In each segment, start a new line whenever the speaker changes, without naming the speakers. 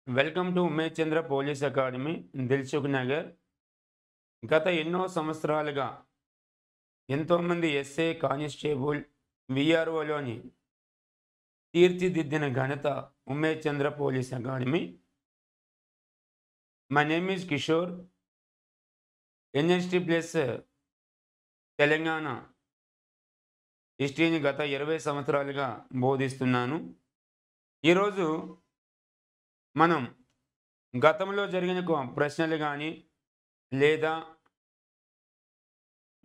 Welcome to Umesh Chandra police academy Dilsukhnagar. గత ఎన్నో సంవత్సరాలుగా ఎంతోమంది ఎస్ఏ కానిస్టేబుల్ విఆర్ఓలోని తీర్చిదిద్దిన ఘనత Umesh Chandra police academy. My name is Kishore. NST plus Telangana హిస్టరీని గత 20 సంవత్సరాలుగా బోధిస్తున్నాను. ఈరోజు మనం గతంలో జరిగిన ప్రశ్నలు కానీ లేదా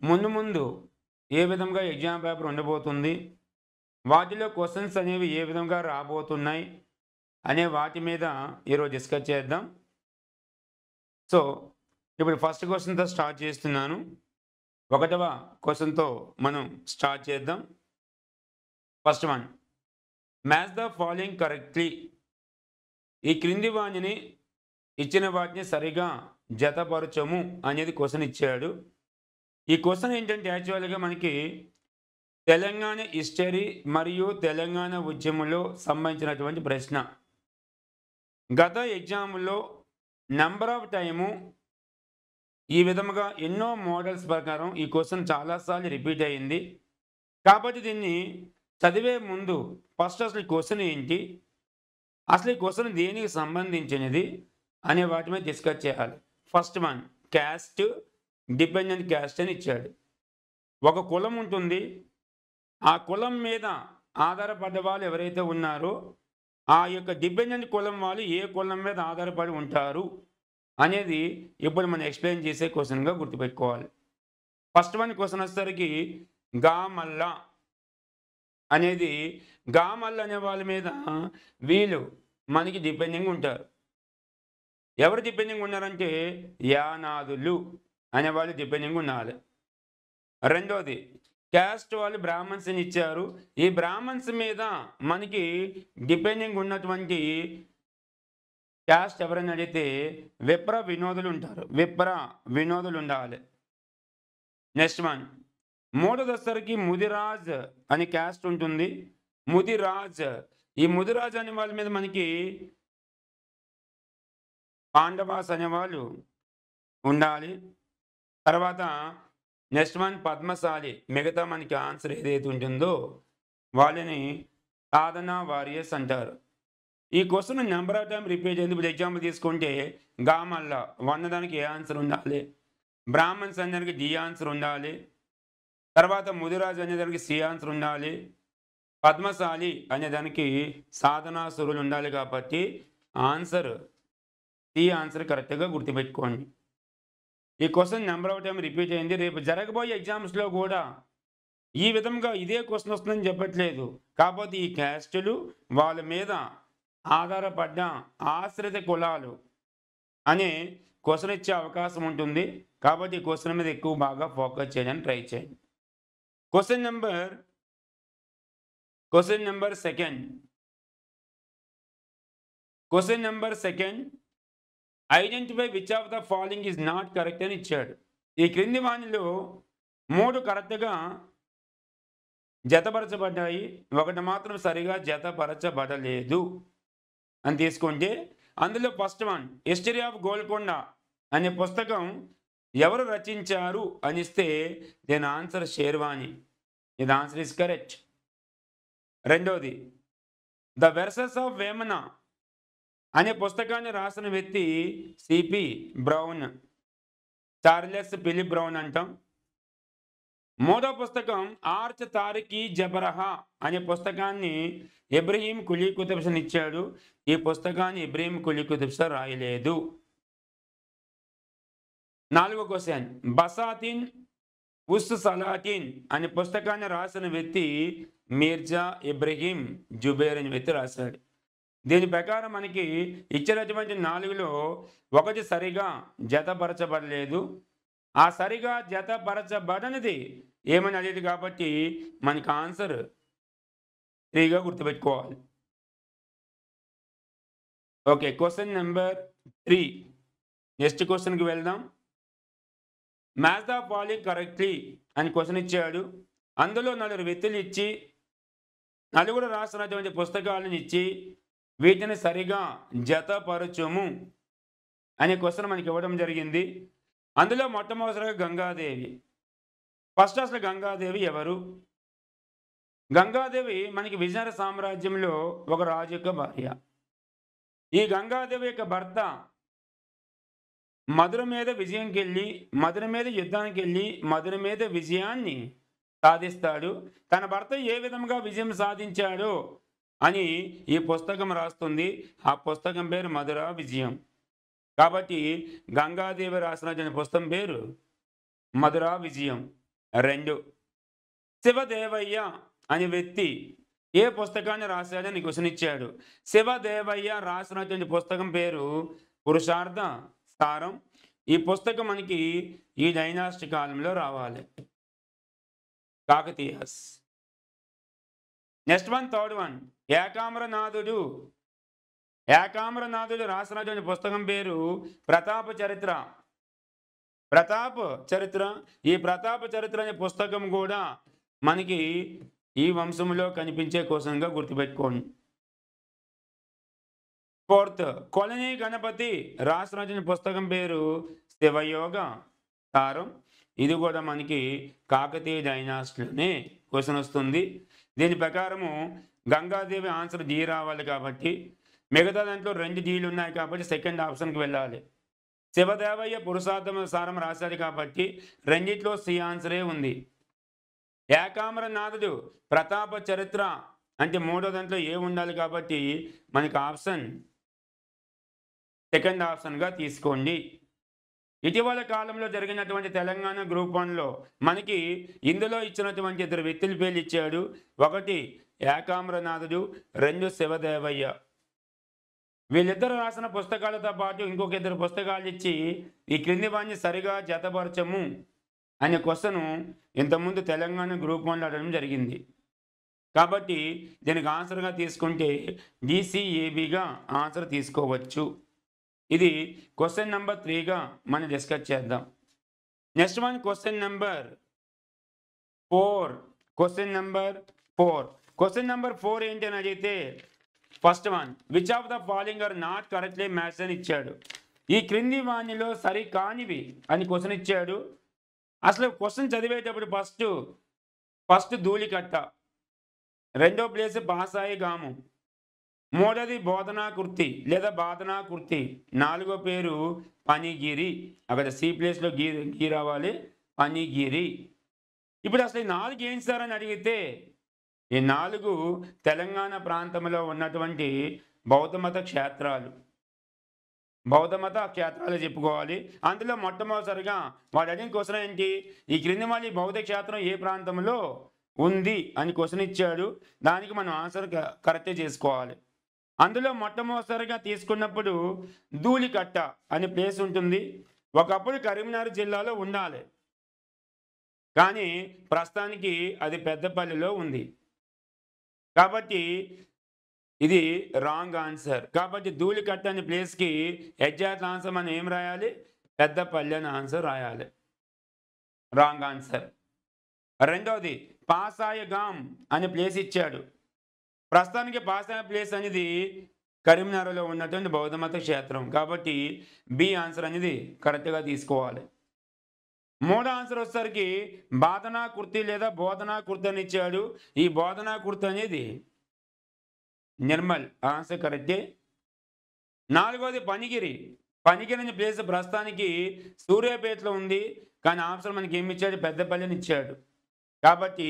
ముందు ఏ విధంగా ఎగ్జామ్ పేపర్ ఉండబోతుంది, వాటిలో క్వశ్చన్స్ అనేవి ఏ విధంగా రాబోతున్నాయి అనే వాటి మీద ఈరోజు డిస్కస్ చేద్దాం. సో ఇప్పుడు ఫస్ట్ క్వశ్చన్తో స్టార్ట్ చేస్తున్నాను. 1వ క్వశ్చన్తో మనం స్టార్ట్ చేద్దాం. First one, match the following correctly. ఈ క్రింది వాటిని ఇచ్చిన వాటిని సరిగా జతపరచము అనేది క్వశ్చన్ ఇచ్చాడు. ఈ క్వశ్చన్ ఏంటంటే యాక్చువల్గా మనకి తెలంగాణ హిస్టరీ మరియు తెలంగాణ ఉద్యమంలో సంబంధించినటువంటి ప్రశ్న. గత ఎగ్జామ్లో నెంబర్ ఆఫ్ టైము ఈ విధముగా ఎన్నో మోడల్స్ ప్రకారం ఈ క్వశ్చన్ చాలాసార్లు రిపీట్ అయ్యింది. కాబట్టి దీన్ని చదివే ముందు ఫస్ట్ అసలు ఈ క్వశ్చన్ ఏంటి, అసలు ఈ క్వశ్చన్ దేనికి సంబంధించినది అనే వాటి మీద డిస్కస్ చేయాలి. First one, caste, dependent caste అని ఇచ్చాడు. ఒక కులం ఉంటుంది, ఆ కులం మీద ఆధారపడ్డ వాళ్ళు ఎవరైతే ఉన్నారో ఆ యొక్క డిపెండెంట్ కులం వాళ్ళు ఏ కులం మీద ఆధారపడి ఉంటారు అనేది ఇప్పుడు మనం ఎక్స్ప్లెయిన్ చేసే క్వశ్చన్గా గుర్తుపెట్టుకోవాలి. ఫస్ట్ వన్ క్వశ్చన్ వచ్చేసరికి గామల్ల అనేది, గామల్ల అనే వాళ్ళ మీద వీళ్ళు మనకి డిపెండింగ్ ఉంటారు. ఎవరు డిపెండింగ్ ఉన్నారంటే యానాదులు అనేవాళ్ళు డిపెండింగ్ ఉండాలి. రెండోది, క్యాస్ట్ వాళ్ళు బ్రాహ్మణ్స్ అని ఇచ్చారు. ఈ బ్రాహ్మణ్స్ మీద మనకి డిపెండింగ్ ఉన్నటువంటి క్యాస్ట్ ఎవరైనా అడిగితే విప్ర వినోదులు ఉంటారు, విప్ర వినోదులు ఉండాలి. నెక్స్ట్ వన్, మూడోది వచ్చేసరికి ముదిరాజ్ అని క్యాస్ట్ ఉంటుంది. ముదిరాజ్, ఈ ముదిరాజ్ అనే వాళ్ళ మీద మనకి పాండవాస్ అనేవాళ్ళు ఉండాలి. తర్వాత నెక్స్ట్ వన్ పద్మశాలి, మిగతా మనకి ఆన్సర్ ఏదైతే ఉంటుందో వాళ్ళని సాధన వారియర్స్ అంటారు. ఈ question number of time repeat అయింది. ఇప్పుడు ఎగ్జాంపుల్ తీసుకుంటే గామల్ల దానికి ఏ ఆన్సర్ ఉండాలి, బ్రాహ్మణ్స్ అనేదానికి డి ఆన్సర్ ఉండాలి, తర్వాత ముదిరాజు అనేదానికి సి ఆన్సర్ ఉండాలి, పద్మశాలి అనేదానికి సాధనాసురులు ఉండాలి. కాబట్టి ఆన్సర్ సి ఆన్సర్ కరెక్ట్గా గుర్తుపెట్టుకోండి. ఈ question number of time repeat అయింది. రేపు జరగబోయే ఎగ్జామ్స్లో కూడా ఈ విధంగా ఇదే క్వశ్చన్ వస్తుందని చెప్పట్లేదు. కాకపోతే ఈ క్యాస్టులు వాళ్ళ మీద ఆధారపడ్డ ఆశ్రిత కులాలు అనే క్వశ్చన్ ఇచ్చే అవకాశం ఉంటుంది. కాబట్టి ఈ క్వశ్చన్ మీద ఎక్కువ బాగా ఫోకస్ చేయడానికి ట్రై చేయండి. Question number second, identify which of the following is not correct అని ఇచ్చాడు. ఈ క్రింది వానిలో 3 కరెక్ట్గా జతపరచబడ్డాయి, ఒకటి మాత్రం సరిగా జతపరచబడలేదు అని తీసుకుంటే అందులో first one, history of Golconda అనే పుస్తకం ఎవరు రచించారు అని ఇస్తే దీని ఆన్సర్ షేర్వాణి. ఇది ఆన్సర్ ఇస్ కరెక్ట్. రెండోది, ద వెర్సెస్ ఆఫ్ వేమన అనే పుస్తకాన్ని రాసిన వ్యక్తి CP Brown, Charles Philip Brown అంటాం. మూడో పుస్తకం ఆర్చ్ తారిఖీ జబరహా అనే పుస్తకాన్ని ఇబ్రహీం కులీ కుతుబ్ షా ఇచ్చాడు. ఈ పుస్తకాన్ని ఇబ్రహీం కులీ కుతుబ్ షా రాయలేదు. 4వ క్వశ్చన్, బసాతిన్ ఉస్ సలాటిన్ అనే పుస్తకాన్ని రాసిన వ్యక్తి మీర్జా ఇబ్రహీం జుబేర్ అనే వ్యక్తి రాశాడు. దీని ప్రకారం మనకి ఇచ్చినటువంటి 4లో ఒకటి సరిగా జతపరచబడలేదు. ఆ సరిగా జతపరచబడనిది ఏమని అడిగేది కాబట్టి మనకి ఆన్సర్ 3గా గుర్తుపెట్టుకోవాలి. Okay, question number 3. నెక్స్ట్ క్వశ్చన్కి వెళ్దాం. మ్యాచ్ ద ఫాలోయింగ్ కరెక్ట్లీ అని క్వశ్చన్ ఇచ్చాడు. అందులో 4 వ్యక్తులు ఇచ్చి 4 రాసినటువంటి పుస్తకాలను ఇచ్చి వీటిని సరిగా జతపరచుము అనే క్వశ్చన్ మనకి ఇవ్వడం జరిగింది. అందులో మొట్టమొదటిగా గంగాదేవి. ఫస్ట్ అసలు గంగాదేవి ఎవరు? గంగాదేవి మనకి విజయనగర సామ్రాజ్యంలో ఒక రాజు యొక్క భార్య. ఈ గంగాదేవి యొక్క భర్త మధుర మీద విజయంకెళ్ళి, మధుర మీద యుద్ధానికెళ్ళి, మధుర మీద విజయాన్ని సాధిస్తాడు. తన భర్త ఏ విధంగా విజయం సాధించాడో అని ఈ పుస్తకం రాస్తుంది. ఆ పుస్తకం పేరు మధుర విజయం. కాబట్టి గంగాదేవి రాసినటువంటి పుస్తకం పేరు మధుర విజయం. 2, శివదేవయ్య అనే వ్యక్తి ఏ పుస్తకాన్ని రాశాడని క్వశ్చన్ ఇచ్చాడు. శివదేవయ్య రాసినటువంటి పుస్తకం పేరు పురుషార్థ సారం. ఈ పుస్తకం మనకి ఈ డైనాస్టీ కాలంలో రావాలి. Kakatiyas. Next one, third one, ఏకామ్రనాథుడు. ఏకామ్రనాథుడు రాసినటువంటి పుస్తకం పేరు ప్రతాప చరిత్ర. ప్రతాప చరిత్ర. ఈ ప్రతాప చరిత్ర అనే పుస్తకం కూడా మనకి ఈ వంశంలో కనిపించే క్వశ్చన్గా గుర్తుపెట్టుకోండి. ఫోర్త్, కొలని గణపతి రాసినటువంటి పుస్తకం పేరు శివయోగ సారం. ఇది కూడా మనకి కాకతీయ డైనాస్టీలోనే క్వశ్చన్ వస్తుంది. దీని ప్రకారము గంగాదేవి ఆన్సర్ డి రావాలి కాబట్టి, మిగతా దాంట్లో 2 డీలు ఉన్నాయి కాబట్టి సెకండ్ ఆప్షన్కి వెళ్ళాలి. శివదేవయ్య పురుషార్థమ సారం రాశాడు కాబట్టి రెండిట్లో సి ఆన్సరే ఉంది. ఏకామ్రనాథుడు ప్రతాప చరిత్ర అంటే 3వ దాంట్లో ఏ ఉండాలి కాబట్టి మనకి ఆప్షన్ సెకండ్ ఆప్షన్గా తీసుకోండి. ఇటీవల కాలంలో జరిగినటువంటి తెలంగాణ గ్రూప్ 1లో మనకి ఇందులో ఇచ్చినటువంటి 2 వ్యక్తుల పేర్లు ఇచ్చాడు. 1 ఏకామ్రనాథుడు, 2 శివదేవయ్య. వీళ్ళిద్దరు రాసిన పుస్తకాలతో పాటు ఇంకొక 2 పుస్తకాలు ఇచ్చి ఈ క్రింది వాడిని సరిగా జతపరచము అనే క్వశ్చన్ ఇంతకుముందు తెలంగాణ గ్రూప్ 1లో అడగడం జరిగింది. కాబట్టి దీనికి ఆన్సర్గా తీసుకుంటే డిసిఏబిగా ఆన్సర్ తీసుకోవచ్చు. ఇది క్వశ్చన్ నెంబర్ 3గా మనం డిస్కస్ చేద్దాం. Next one, question number 4. Question number 4. Question number 4 ఏంటి అని అడిగితే, first one, which of the following are not correctly matched అని ఇచ్చాడు. ఈ క్రింది వాణిలో సరి కానివి అని క్వశ్చన్ ఇచ్చాడు. అసలు క్వశ్చన్ చదివేటప్పుడు ఫస్ట్ ధూళికట్ట, 2వ ప్లేస్ పాసాయి గాము, 3వది బోధనా కృతి లేదా బాధనా కృతి, 4వ పేరు పనిగిరి. అక్కడ సి ప్లేస్లో గీ రావాలి, పనిగిరి. ఇప్పుడు అసలు ఈ 4 ఏంటి సార్ అని అడిగితే, ఈ 4 తెలంగాణ ప్రాంతంలో ఉన్నటువంటి బౌద్ధమత క్షేత్రాలు. బౌద్ధమత క్షేత్రాలు చెప్పుకోవాలి. అందులో మొట్టమొదటిసారిగా వాడు అడిగిన క్వశ్చన్ ఏంటి, ఈ క్రింది మళ్ళీ బౌద్ధ క్షేత్రం ఏ ప్రాంతంలో ఉంది అని క్వశ్చన్ ఇచ్చాడు. దానికి మనం ఆన్సర్ కరెక్ట్ చేసుకోవాలి. అందులో మొట్టమొదటిసారిగా తీసుకున్నప్పుడు ధూళికట్ట అనే ప్లేస్ ఉంటుంది. ఒకప్పుడు కరీంనగర్ జిల్లాలో ఉండాలి, కానీ ప్రస్తుతానికి అది పెద్దపల్లిలో ఉంది. కాబట్టి ఇది రాంగ్ ఆన్సర్. కాబట్టి ధూళికట్ట అనే ప్లేస్కి ఎగ్జాక్ట్ ఆన్సర్ మనం ఏం రాయాలి, పెద్దపల్లి అని ఆన్సర్ రాయాలి. Wrong answer. 2వది పాసాయగాం అనే ప్లేస్ ఇచ్చాడు. ప్రస్తుతానికి పాసాయ ప్లేస్ అనేది కరీంనగర్లో ఉన్నటువంటి బౌద్ధమత క్షేత్రం. కాబట్టి బి ఆన్సర్ అనేది కరెక్ట్గా తీసుకోవాలి. 3వ ఆన్సర్ వచ్చేసరికి బాధనా కృతి లేదా బోధనా కృతి అని ఇచ్చాడు. ఈ బోధనా కృతి అనేది నిర్మల్, ఆన్సర్ కరెక్టే. 4వది పనిగిరి. పనిగిరి అనే ప్లేస్ ప్రస్తుతానికి సూర్యాపేటలో ఉంది, కానీ ఆప్షన్ మనకి ఏమి ఇచ్చాడు, పెద్దపల్లిని ఇచ్చాడు. కాబట్టి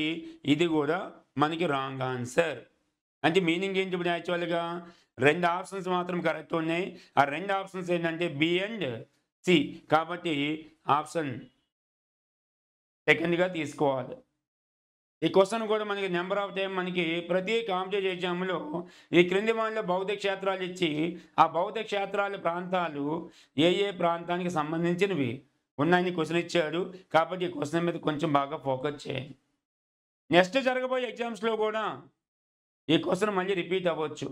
ఇది కూడా మనకి రాంగ్ ఆన్సర్. అంటే మీనింగ్ ఏంటి, ఇప్పుడు యాక్చువల్గా 2 ఆప్షన్స్ మాత్రం కరెక్ట్ ఉన్నాయి. ఆ 2 ఆప్షన్స్ ఏంటంటే బి అండ్ సి. కాబట్టి ఆప్షన్ సెకండ్గా తీసుకోవాలి. ఈ క్వశ్చన్ కూడా మనకి నెంబర్ ఆఫ్ టైం మనకి ప్రతి కాంపిటేటివ్ ఎగ్జామ్లో ఈ క్రింది వాటిలో బౌద్ధ క్షేత్రాలు ఇచ్చి ఆ బౌద్ధ క్షేత్రాల ప్రాంతాలు ఏ ప్రాంతానికి సంబంధించినవి ఉన్నాయని క్వశ్చన్ ఇచ్చాడు. కాబట్టి ఈ క్వశ్చన్ మీద కొంచెం బాగా ఫోకస్ చేయండి. నెక్స్ట్ జరగబోయే ఎగ్జామ్స్లో కూడా ఈ క్వశ్చన్ మళ్ళీ రిపీట్ అవ్వచ్చు.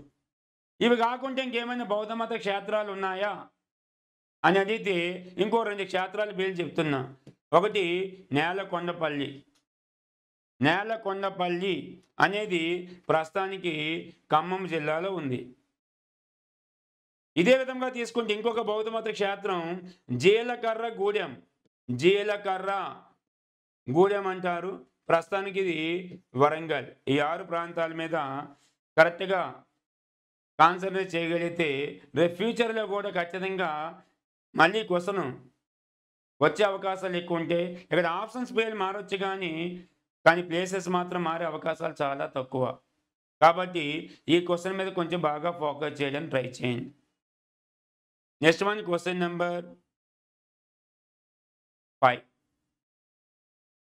ఇవి కాకుండా ఇంకేమైనా బౌద్ధమత క్షేత్రాలు ఉన్నాయా అని అడిగితే ఇంకో 2 క్షేత్రాల పేర్లు చెప్తున్నా. 1 నేలకొండపల్లి. నేలకొండపల్లి అనేది ప్రస్తుతానికి ఖమ్మం జిల్లాలో ఉంది. ఇదే విధంగా తీసుకుంటే ఇంకొక బౌద్ధమత క్షేత్రం జీలకర్ర గూడెం. జీలకర్ర గూడెం అంటారు. ప్రస్తుతానికి ఇది వరంగల్. ఈ 6 ప్రాంతాల మీద కరెక్ట్‌గా కాన్సంట్రేట్ చేయగలిగితే రేపు ఫ్యూచర్‌లో కూడా ఖచ్చితంగా మళ్ళీ క్వెషన్ వచ్చే అవకాశాలు ఎక్కువ ఉంటాయి. ఇక్కడ ఆప్షన్స్ పేర్లు మారొచ్చు కానీ ప్లేసెస్ మాత్రం మారే అవకాశాలు చాలా తక్కువ. కాబట్టి ఈ క్వెషన్ మీద కొంచెం బాగా ఫోకస్ చేయడానికి ట్రై చేయండి. Next one question number 5.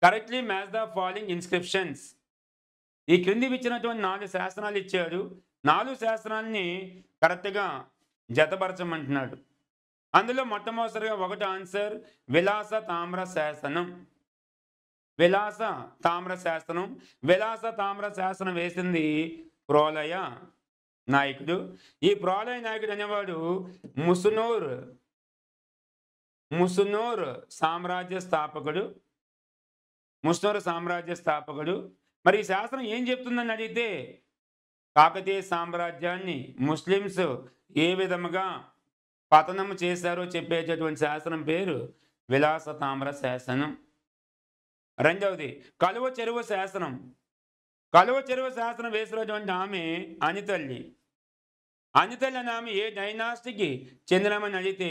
Correctly match the following inscriptions. ఈ క్రింది ఇచ్చినటువంటి 4 శాసనాలు ఇచ్చాడు. 4 శాసనాల్ని కరెక్ట్‌గా జతపరచమంటున్నాడు. అందులో మొట్టమొదటిగా ఒకటి ఆన్సర్ విలాస తామ్ర శాసనం. విలాస తామ్ర శాసనం. విలాస తామ్ర శాసనం వేసింది ప్రోలయ నాయకుడు. ఈ ప్రోలయ నాయకుడు అనేవాడు ముసునూర్ సామ్రాజ్య స్థాపకుడు. ముసునూర్ సామ్రాజ్య స్థాపకుడు. మరి ఈ శాసనం ఏం చెప్తుందని అడిగితే కాకతీయ సామ్రాజ్యాన్ని ముస్లిమ్స్ ఏ విధముగా పతనం చేశారో చెప్పేటటువంటి శాసనం పేరు విలాస తామ్ర శాసనం. రెండవది కలువ చెరువు శాసనం. కలువ చెరువు శాసనం వేసినటువంటి ఆమె అనితల్లి. అనితల్లి అనే ఆమె ఏ డైనాసిటీకి చెందినమని అడిగితే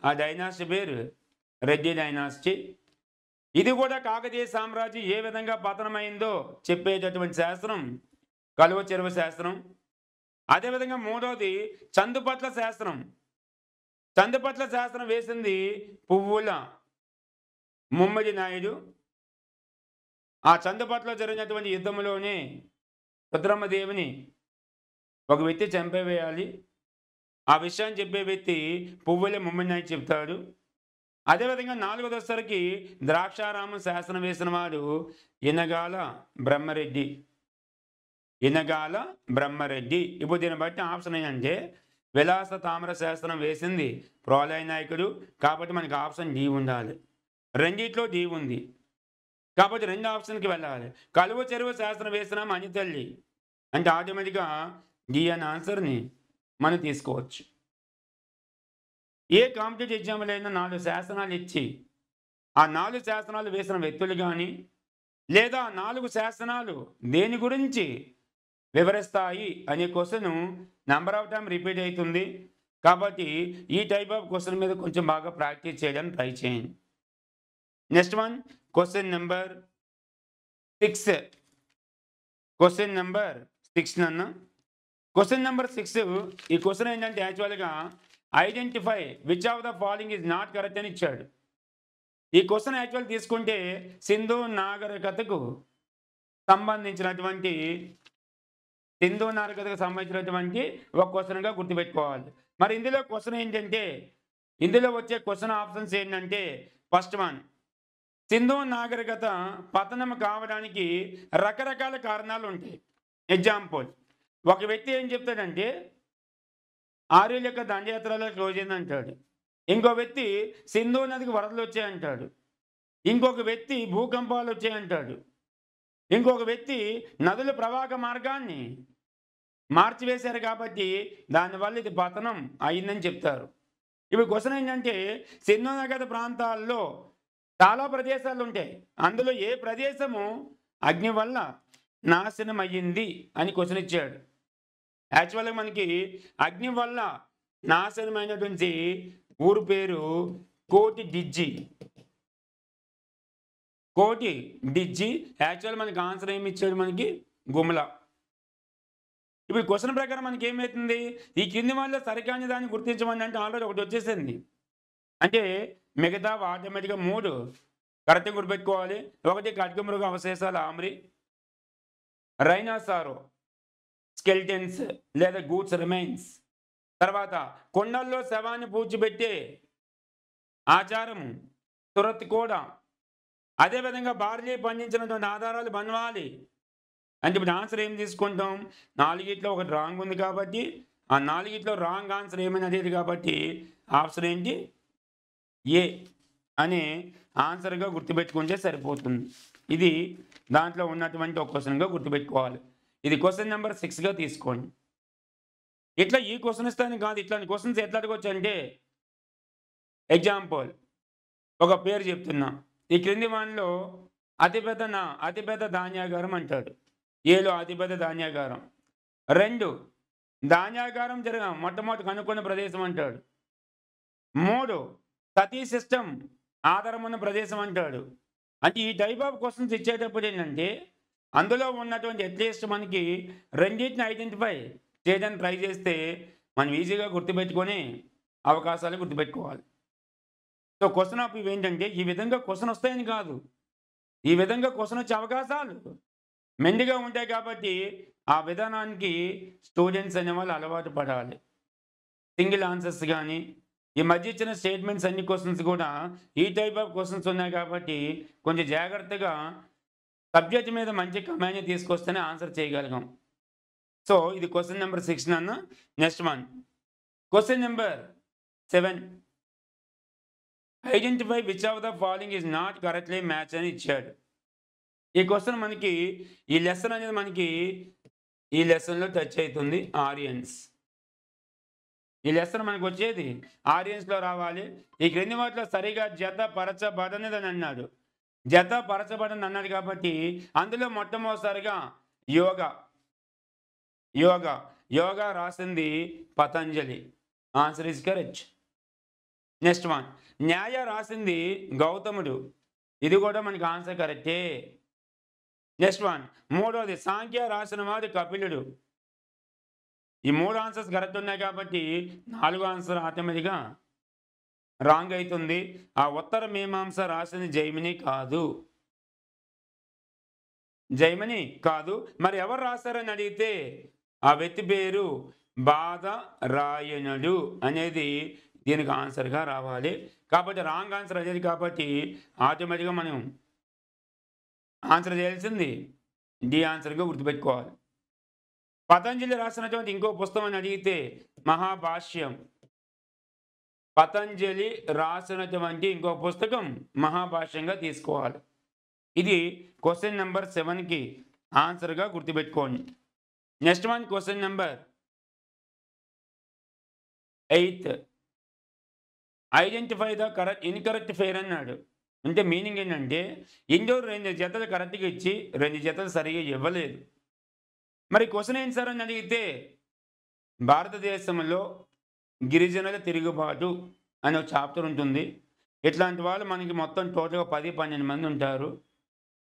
ఆ డైనాసిటీ పేరు రెడ్డి డైనాసిటీ. ఇది కూడా కాకతీయ సామ్రాజ్యం ఏ విధంగా పతనమైందో చెప్పేటటువంటి శాస్త్రం కలువ చెరువు శాస్త్రం. అదేవిధంగా మూడవది చందుపట్ల శాస్త్రం. చందుపట్ల శాస్త్రం వేసింది పువ్వుల ముమ్మడి నాయుడు. ఆ చందుపట్ల జరిగినటువంటి యుద్ధంలోనే రుద్రమ్మదేవిని ఒక వ్యక్తి చంపేవేయాలి. ఆ విషయాన్ని చెప్పే వ్యక్తి పువ్వుల ముమ్మడి నాయుడు చెప్తాడు. అదేవిధంగా 4వ దశకి ద్రాక్షారామం శాసనం వేసిన వాడు ఇనగాల బ్రహ్మరెడ్డి. ఇనగాల బ్రహ్మరెడ్డి. ఇప్పుడు దీన్ని బట్టి ఆప్షన్ ఏంటంటే విలాస తామ్ర శాసనం వేసింది ప్రోలయ నాయకుడు కాబట్టి మనకి ఆప్షన్ డి ఉండాలి. రెండిట్లో డి ఉంది కాబట్టి 2 ఆప్షన్కి వెళ్ళాలి. కలువ చెరువు శాసనం వేసిన అనితల్లి అంటే ఆటోమేటిక్గా డి అనే ఆన్సర్ని మనం తీసుకోవచ్చు. ఏ కాంపిటేటివ్ ఎగ్జామ్లో అయినా 4 శాసనాలు ఇచ్చి ఆ 4 శాసనాలు వేసిన వ్యక్తులు కానీ లేదా 4 శాసనాలు దేని గురించి వివరిస్తాయి అనే question number of time repeat అవుతుంది. కాబట్టి ఈ టైప్ ఆఫ్ క్వశ్చన్ మీద కొంచెం బాగా ప్రాక్టీస్ చేయడానికి ట్రై చేయండి. Next one question number 6. Question number 6 అన్న. క్వశ్చన్ నెంబర్ 6 ఈ క్వశ్చన్ ఏంటంటే యాక్చువల్గా identify which of the following is not correct అని ఇచ్చాడు. ఈ క్వశ్చన్ యాక్చువల్ తీసుకుంటే సింధు నాగరికతకు సంబంధించినటువంటి ఒక క్వశ్చన్గా గుర్తుపెట్టుకోవాలి. మరి ఇందులో క్వశ్చన్ ఏంటంటే ఇందులో వచ్చే క్వశ్చన్ ఆప్షన్స్ ఏంటంటే ఫస్ట్ వన్ సింధు నాగరికత పతనం కావడానికి రకరకాల కారణాలు ఉంటాయి. ఎగ్జాంపుల్ ఒక వ్యక్తి ఏం చెప్తాడంటే ఆర్యుల యొక్క దండయాత్రలో క్లోజ్ అయింది అంటాడు. ఇంకో వ్యక్తి సింధు నదికి వరదలు వచ్చాయంటాడు. ఇంకొక వ్యక్తి భూకంపాలు వచ్చాయంటాడు. ఇంకొక వ్యక్తి నదుల ప్రవాహ మార్గాన్ని మార్చివేశారు కాబట్టి దానివల్ల ఇది పతనం అయిందని చెప్తారు. ఇప్పుడు క్వశ్చన్ ఏంటంటే సింధు నగర ప్రాంతాల్లో చాలా ప్రదేశాలు ఉంటాయి. అందులో ఏ ప్రదేశము అగ్ని వల్ల నాశనం అయ్యింది అని క్వశ్చన్ ఇచ్చాడు. యాక్చువల్గా మనకి అగ్ని వల్ల నాశనమైనటువంటి ఊరు పేరు కోటి డిజ్జి. కోటి డిజ్జి. యాక్చువల్ మనకి ఆన్సర్ ఏమి ఇచ్చాడు మనకి గుమల. ఇప్పుడు క్వశ్చన్ ప్రకారం మనకి ఏమవుతుంది ఈ కింది వల్ల సరికాని దాన్ని గుర్తించమని అంటే ఆల్రెడీ ఒకటి వచ్చేసింది. అంటే మిగతా ఆటోమేటిక్గా 3 కరెక్ట్గా గుర్తుపెట్టుకోవాలి. ఒకటి ఖడ్గమృగ అవశేషాలు ఆమ్రి, రైనాసారో స్కెల్టన్స్ లేదా గూడ్స్ రిమైన్స్, తర్వాత కొండల్లో శవాన్ని పూడ్చిపెట్టే ఆచారము తురత్ కూడా, అదేవిధంగా బార్లీ పండించినటువంటి ఆధారాలు బన్వాలి. అంటే ఇప్పుడు ఆన్సర్ ఏం తీసుకుంటాం 4 ఒకటి రాంగ్ ఉంది కాబట్టి ఆ 4 రాంగ్ ఆన్సర్ ఏమైనా అదేది కాబట్టి ఆప్షన్ ఏంటి ఏ అనే ఆన్సర్గా గుర్తుపెట్టుకుంటే సరిపోతుంది. ఇది దాంట్లో ఉన్నటువంటి ఒక క్వశ్చన్గా గుర్తుపెట్టుకోవాలి. ఇది క్వశ్చన్ నెంబర్ 6గా తీసుకోండి. ఇట్లా ఈ క్వశ్చన్ ఇస్తాను కాదు, ఇట్లాంటి క్వశ్చన్స్ ఎట్లా అడగొచ్చు అంటే, ఎగ్జాంపుల్ ఒక పేరు చెప్తున్నా. ఈ క్రింది వానిలో అతిపెద్ద ధాన్యాగారం అంటాడు. ఏలో అతిపెద్ద ధాన్యాగారం. 2 ధాన్యాగారం మొట్టమొదటి కనుక్కున్న ప్రదేశం అంటాడు. 3 సతీ సిస్టమ్ ఆధారం ఉన్న ప్రదేశం అంటాడు. అంటే ఈ టైప్ ఆఫ్ క్వశ్చన్స్ ఇచ్చేటప్పుడు ఏంటంటే, అందులో ఉన్నటువంటి అట్లీస్ట్ మనకి రెండింటిని ఐడెంటిఫై చేయడానికి ట్రై చేస్తే మనం ఈజీగా గుర్తుపెట్టుకొని అవకాశాలు గుర్తుపెట్టుకోవాలి. సో క్వశ్చన్ ఆఫ్ ఇవేంటంటే, ఈ విధంగా క్వశ్చన్ వస్తాయని కాదు, ఈ విధంగా క్వశ్చన్ వచ్చే అవకాశాలు మెండుగా ఉంటాయి. కాబట్టి ఆ విధానానికి స్టూడెంట్స్ అనేవాళ్ళు అలవాటు పడాలి. సింగిల్ ఆన్సర్స్ కానీ, ఈ మధ్య ఇచ్చిన స్టేట్మెంట్స్ అన్ని క్వశ్చన్స్ కూడా ఈ టైప్ ఆఫ్ క్వశ్చన్స్ ఉన్నాయి. కాబట్టి కొంచెం జాగ్రత్తగా సబ్జెక్ట్ మీద మంచి కమాండ్ తీసుకొస్తేనే ఆన్సర్ చేయగలిగాం. సో ఇది క్వశ్చన్ నెంబర్ 6 అన్న. Next one, question number 7, identify which of the following is not correctly match అని ఇచ్చాడు. ఈ క్వశ్చన్ మనకి ఈ లెసన్ అనేది మనకి ఈ లెసన్లో టచ్ అవుతుంది. ఆరియన్స్ ఈ లెసన్ మనకు వచ్చేది ఆరియన్స్లో రావాలి. ఈ క్రింది వాటిలో సరిగా జతపరచబడనిది అని అన్నాడు. జతపరచబడని అన్నాడు కాబట్టి అందులో మొట్టమొదటిసారిగా యోగా రాసింది Patanjali. Answer is correct. Next one, న్యాయ రాసింది గౌతముడు. ఇది కూడా మనకి ఆన్సర్ కరెక్టే. నెక్స్ట్ వన్, మూడోది సాంఖ్య రాసిన వాడు కపిలుడు. ఈ 3 ఆన్సర్స్ కరెక్ట్ ఉన్నాయి కాబట్టి 4వ ఆన్సర్ ఆటోమేటిక్గా రాంగ్ అవుతుంది. ఆ ఉత్తర మీమాంస రాసింది జైమిని కాదు. మరి ఎవరు రాశారని అడిగితే ఆ వ్యక్తి పేరు బాదరాయణుడు అనేది దీనికి ఆన్సర్గా రావాలి. కాబట్టి రాంగ్ ఆన్సర్ అదేది కాబట్టి ఆటోమేటిక్గా మనం ఆన్సర్ చేయాల్సింది డి ఆన్సర్గా గుర్తుపెట్టుకోవాలి. పతంజలి రాసినటువంటి ఇంకో పుస్తకం అని అడిగితే మహాభాష్యం. పతంజలి రాసినటువంటి ఇంకో పుస్తకం మహాభాష్యంగా తీసుకోవాలి. ఇది క్వశ్చన్ నెంబర్ 7కి ఆన్సర్గా గుర్తుపెట్టుకోండి. Next one, question number 8, identify the incorrect fair అన్నాడు. అంటే మీనింగ్ ఏంటంటే, ఇండోర్ 2 జతలు కరెక్ట్గా ఇచ్చి 2 జతలు సరిగా ఇవ్వలేదు. మరి క్వశ్చన్ ఏంటి సార్ అని అడిగితే, భారతదేశంలో గిరిజనుల తిరుగుబాటు అనే ఒక చాప్టర్ ఉంటుంది. ఇట్లాంటి వాళ్ళు మనకి మొత్తం టోటల్గా 10-12 మంది ఉంటారు.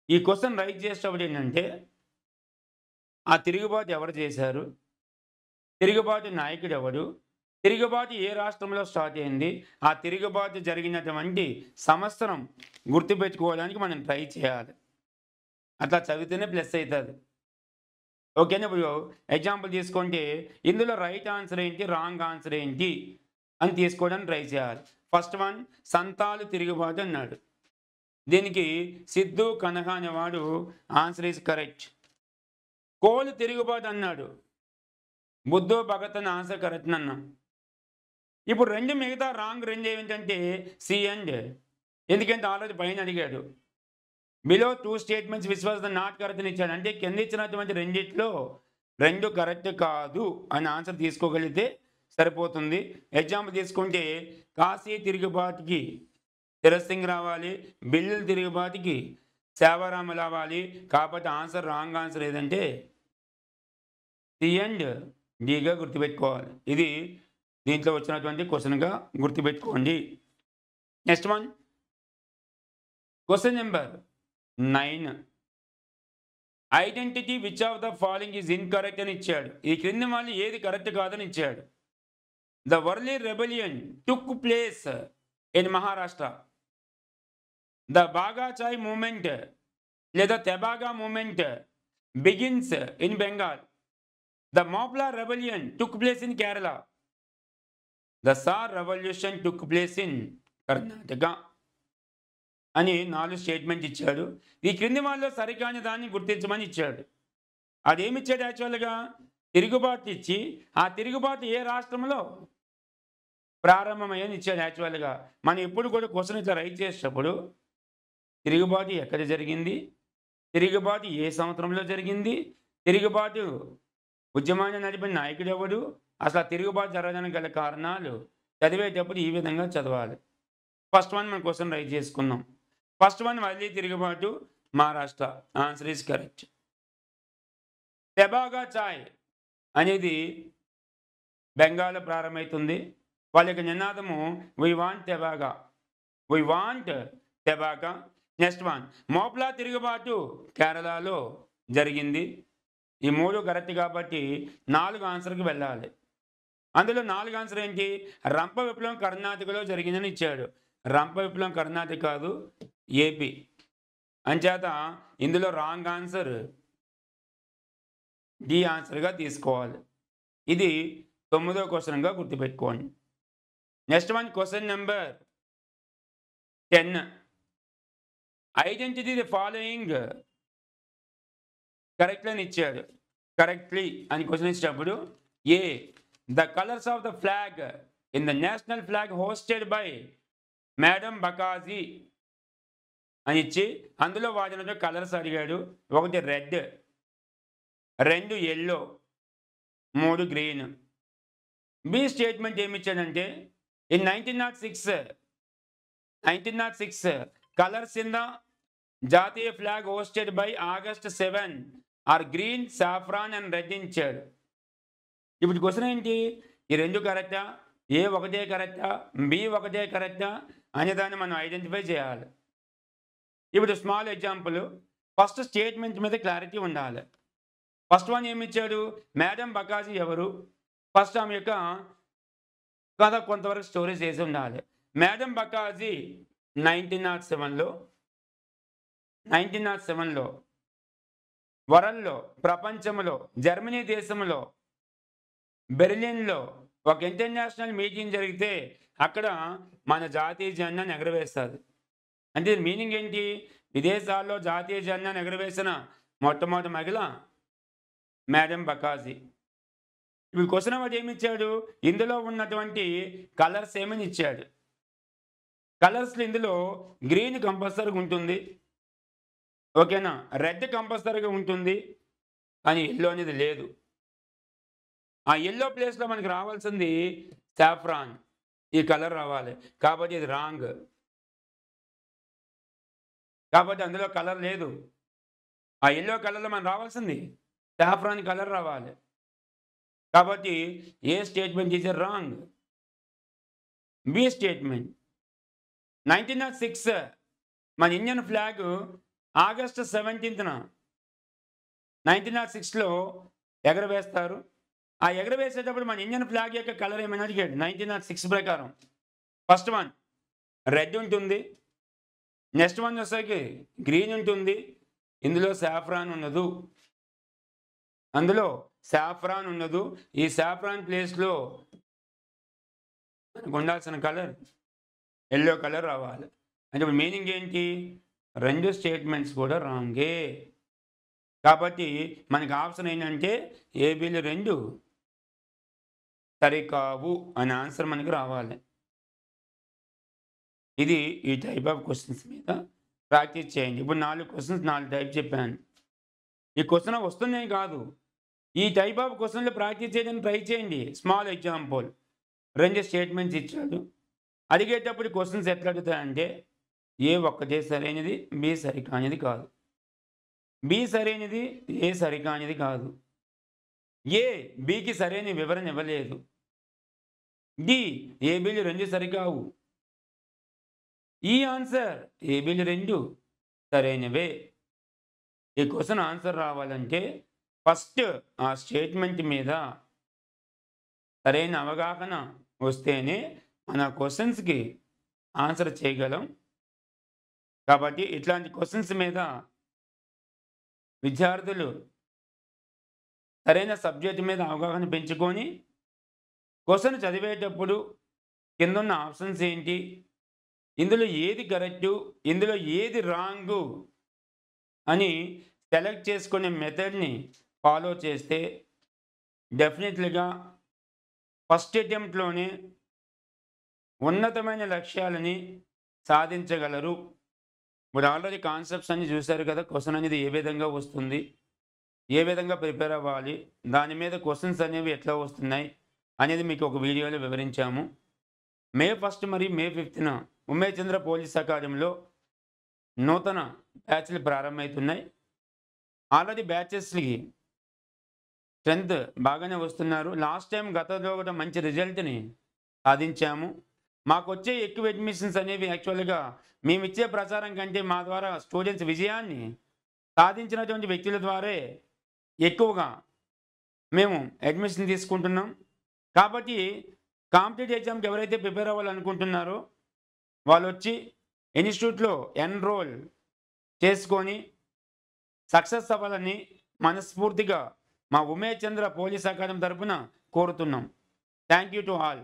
ఈ క్వశ్చన్ రైట్ చేసేటప్పుడు ఏంటంటే, ఆ తిరుగుబాటు ఎవరు చేశారు, తిరుగుబాటు నాయకుడు ఎవరు, తిరుగుబాటు ఏ రాష్ట్రంలో స్టార్ట్ అయింది, ఆ తిరుగుబాటు జరిగినటువంటి సంవత్సరం గుర్తుపెట్టుకోవడానికి మనం ట్రై చేయాలి. అట్లా చదివితేనే ప్లస్ అవుతుంది. ఓకేనా? ఇప్పుడు ఎగ్జాంపుల్ తీసుకుంటే ఇందులో రైట్ ఆన్సర్ ఏంటి, రాంగ్ ఆన్సర్ ఏంటి అని తీసుకోవడానికి ట్రై చేయాలి. ఫస్ట్ వన్, సంతాలు తిరుగుబాటు అన్నాడు. దీనికి సిద్ధు కనహ అనేవాడు ఆన్సర్ ఈజ్ కరెక్ట్. కోలు తిరుగుబాటు అన్నాడు. బుద్ధో భగత్ అని ఆన్సర్ కరెక్ట్ అన్నా. ఇప్పుడు మిగతా రాంగ్ 2 ఏంటంటే సి అండ్, ఎందుకంటే ఆల్రెడీ పైన అడిగాడు. Below 2 statements which was the not correct అని ఇచ్చాడు. అంటే కింద ఇచ్చినటువంటి 2 కరెక్ట్ కాదు అని ఆన్సర్ తీసుకోగలిగితే సరిపోతుంది. ఎగ్జాంపుల్ తీసుకుంటే కాశీ తిరుగుబాటుకి తిరసింగ్ రావాలి, బిల్లుల తిరుగుబాటుకి సేవారామ రావాలి. కాబట్టి ఆన్సర్ రాంగ్ ఆన్సర్ ఏదంటే సి అండ్ డిగా గుర్తుపెట్టుకోవాలి. ఇది దీంట్లో వచ్చినటువంటి క్వశ్చన్గా గుర్తుపెట్టుకోండి. Next one, question number 9, identity which of the following is incorrect అని ఇచ్చాడు. ఈ క్రింది వాళ్ళు ఏది కరెక్ట్ కాదని ఇచ్చాడు. The Warli rebellion took place in Maharashtra. The బాగాచాయ్ మూమెంట్ లేదా Tebhaga movement begins in Bengal. The Moplah rebellion took place in Kerala. The Sar revolution took place in Karnataka అని 4 స్టేట్మెంట్ ఇచ్చాడు. ఈ క్రింది వాళ్ళలో సరికాని దాన్ని గుర్తించమని ఇచ్చాడు. అదేమిచ్చాడు యాక్చువల్గా, తిరుగుబాటు ఇచ్చి ఆ తిరుగుబాటు ఏ రాష్ట్రంలో ప్రారంభమయ్యని ఇచ్చాడు. యాక్చువల్గా మనం ఎప్పుడు కూడా క్వశ్చన్ ఇట్లా రైట్ చేసేటప్పుడు తిరుగుబాటు ఎక్కడ జరిగింది, తిరుగుబాటు ఏ సంవత్సరంలో జరిగింది, తిరుగుబాటు ఉద్యమాన్ని నడిపిన నాయకుడు ఎవడు, అసలు తిరుగుబాటు జరగడానికి గల కారణాలు చదివేటప్పుడు ఈ విధంగా చదవాలి. ఫస్ట్ వన్ మన క్వశ్చన్ రైట్ చేసుకుందాం. ఫస్ట్ వన్ మళ్ళీ తిరుగుబాటు Maharashtra. Answer is correct. Tebhaga చాయ్ అనేది బెంగాల్లో ప్రారంభమవుతుంది. వాళ్ళ యొక్క నినాదము we want Tebhaga, we want Tebhaga. Next one Moplah తిరుగుబాటు కేరళలో జరిగింది. ఈ 3 కరెక్ట్ కాబట్టి 4 ఆన్సర్కి వెళ్ళాలి. అందులో 4 ఆన్సర్ ఏంటి? రంప విప్లవం కర్ణాటకలో జరిగిందని ఇచ్చాడు. రంప విప్లవం కర్ణాటక కాదు, ఏపీ. అంచేత ఇందులో రాంగ్ ఆన్సర్ డి ఆన్సర్గా తీసుకోవాలి. ఇది 9వ క్వశ్చన్గా గుర్తుపెట్టుకోండి. Next one question number 10. Identity the following correctly అని ఇచ్చాడు. కరెక్ట్లీ అని క్వశ్చన్ ఇచ్చినప్పుడు A the colours of the flag in the national flag hosted by madam Bhikaji అని ఇచ్చి అందులో వాడిన కలర్స్ అడిగాడు. 1 red, 2 yellow, 3 green. B statement ఏమి ఇచ్చాడంటే ఇన్ 1906 కలర్స్ ఇన్ ద జాతీయ flag hosted by August 7 are green, saffron and red ఇచ్చాడు. ఇప్పుడు క్వశ్చన్ ఏంటి? ఈ 2 కరెక్టా, ఏ ఒకటే కరెక్టా, బి ఒకటే కరెక్టా అనే దాన్ని మనం ఐడెంటిఫై చేయాలి. ఇప్పుడు స్మాల్ ఎగ్జాంపుల్. ఫస్ట్ స్టేట్మెంట్ మీద క్లారిటీ ఉండాలి. ఫస్ట్ వన్ ఏమి ఇచ్చాడు? మేడం బకాజీ ఎవరు? ఫస్ట్ ఆమె యొక్క కథ కొంతవరకు స్టోరీ చేసి ఉండాలి. మేడం బకాజీ 1907లో వరల్డ్లో, ప్రపంచంలో, జర్మనీ దేశంలో బెర్లిన్లో ఒక ఇంటర్నేషనల్ మీటింగ్ జరిగితే అక్కడ మన జాతీయ జెండాను ఎగరవేస్తారు. అంటే మీనింగ్ ఏంటి? విదేశాల్లో జాతీయ జెండాను ఎగరవేసిన మొట్టమొదటి మహిళ మేడం బకాజీ. ఇప్పుడు క్వశ్చన్ ఒకటి ఏమి ఇచ్చాడు? ఇందులో ఉన్నటువంటి కలర్స్ ఏమని ఇచ్చాడు. కలర్స్లో ఇందులో గ్రీన్ కంపల్సరీగా ఉంటుంది, ఓకేనా. రెడ్ కంపల్సరీగా ఉంటుంది, కానీ ఎల్లో అనేది లేదు. ఆ ఎల్లో ప్లేస్లో మనకి రావాల్సింది సాఫ్రాన్, ఈ కలర్ రావాలి. కాబట్టి ఇది రాంగ్. కాబట్టి అందులో కలర్ లేదు. ఆ ఎల్లో కలర్లో మనం రావాల్సింది సాఫ్రాన్ కలర్ రావాలి. కాబట్టి A statement is wrong? B statement. 1906 మన ఇండియన్ ఫ్లాగ్ August 17న 1906లో ఎగరవేస్తారు. ఆ ఎగరవేసేటప్పుడు మన ఇండియన్ ఫ్లాగ్ యొక్క కలర్ ఏమైనా అడిగాడు 1906 ప్రకారం. ఫస్ట్ వన్ రెడ్ ఉంటుంది, నెక్స్ట్ వన్ వచ్చేసరికి గ్రీన్ ఉంటుంది. ఇందులో సాఫ్రాన్ ఉండదు, ఈ సాఫ్రాన్ ప్లేస్లో మనకు ఉండాల్సిన కలర్ ఎల్లో కలర్ రావాలి. అంటే మీనింగ్ ఏంటి? 2 స్టేట్మెంట్స్ కూడా రాంగే. కాబట్టి మనకి ఆప్షన్ ఏంటంటే ఏబీలు 2 సరికావు అనే ఆన్సర్ మనకి రావాలి. ఇది ఈ టైప్ ఆఫ్ క్వశ్చన్స్ మీద ప్రాక్టీస్ చేయండి. ఇప్పుడు 4 క్వశ్చన్స్ 4 టైప్ చెప్పాను. ఈ క్వశ్చన్ వస్తున్నాయి కాదు, ఈ టైప్ ఆఫ్ క్వశ్చన్లు ప్రాక్టీస్ చేయడానికి ట్రై చేయండి. స్మాల్ ఎగ్జాంపుల్, 2 స్టేట్మెంట్స్ ఇచ్చాడు. అడిగేటప్పుడు క్వశ్చన్స్ ఎట్లా అడుగుతాయంటే ఏ ఒక్కటే సరైనది, బి సరికానిది కాదు, బి సరైనది, ఏ సరికానిది కాదు, ఏ బికి సరైన వివరణ ఇవ్వలేదు, డి ఏబీలు 2 సరికావు, ఈ ఆన్సర్ ఏబీలు 2 సరైనవే. ఈ క్వశ్చన్ ఆన్సర్ రావాలంటే ఫస్ట్ ఆ స్టేట్మెంట్ మీద సరైన అవగాహన వస్తేనే మన క్వశ్చన్స్కి ఆన్సర్ చేయగలం. కాబట్టి ఇట్లాంటి క్వశ్చన్స్ మీద విద్యార్థులు సరైన సబ్జెక్ట్ మీద అవగాహన పెంచుకొని క్వశ్చన్ చదివేటప్పుడు కిందున్న ఆప్షన్స్ ఏంటి, ఇందులో ఏది కరెక్టు, ఇందులో ఏది రాంగు అని సెలెక్ట్ చేసుకునే మెథడ్ని ఫాలో చేస్తే డెఫినెట్లీగా ఫస్ట్ అటెంప్ట్లోనే ఉన్నతమైన లక్ష్యాలని సాధించగలరు. ఇప్పుడు ఆల్రెడీ కాన్సెప్ట్స్ అన్ని చూశారు కదా, క్వశ్చన్ అనేది ఏ విధంగా వస్తుంది, ఏ విధంగా ప్రిపేర్ అవ్వాలి, దాని మీద క్వశ్చన్స్ అనేవి ఎట్లా వస్తున్నాయి అనేది మీకు ఒక వీడియోలో వివరించాము. మే 1 మరియు మే 5న ఉమేష్ చంద్ర పోలీస్ అకాడమీలో నూతన బ్యాచ్లు ప్రారంభమవుతున్నాయి. ఆల్రెడీ బ్యాచెస్కి స్ట్రెంత్ బాగానే వస్తున్నారు. లాస్ట్ టైం గతంలో కూడా మంచి రిజల్ట్ని సాధించాము. మాకు వచ్చే ఎక్కువ అడ్మిషన్స్ అనేవి యాక్చువల్గా మేము ఇచ్చే ప్రచారం కంటే మా ద్వారా స్టూడెంట్స్ విజయాన్ని సాధించినటువంటి వ్యక్తుల ద్వారే ఎక్కువగా మేము అడ్మిషన్ తీసుకుంటున్నాం. కాబట్టి కాంపిటేటివ్ ఎగ్జామ్కి ఎవరైతే ప్రిపేర్ అవ్వాలనుకుంటున్నారో వాళ్ళు వచ్చి ఇన్స్టిట్యూట్లో ఎన్రోల్ చేసుకొని సక్సెస్ అవ్వాలని మనస్ఫూర్తిగా మా ఉమేష్ చంద్ర పోలీస్ అకాడమీ తరఫున కోరుతున్నాం. Thank you to all.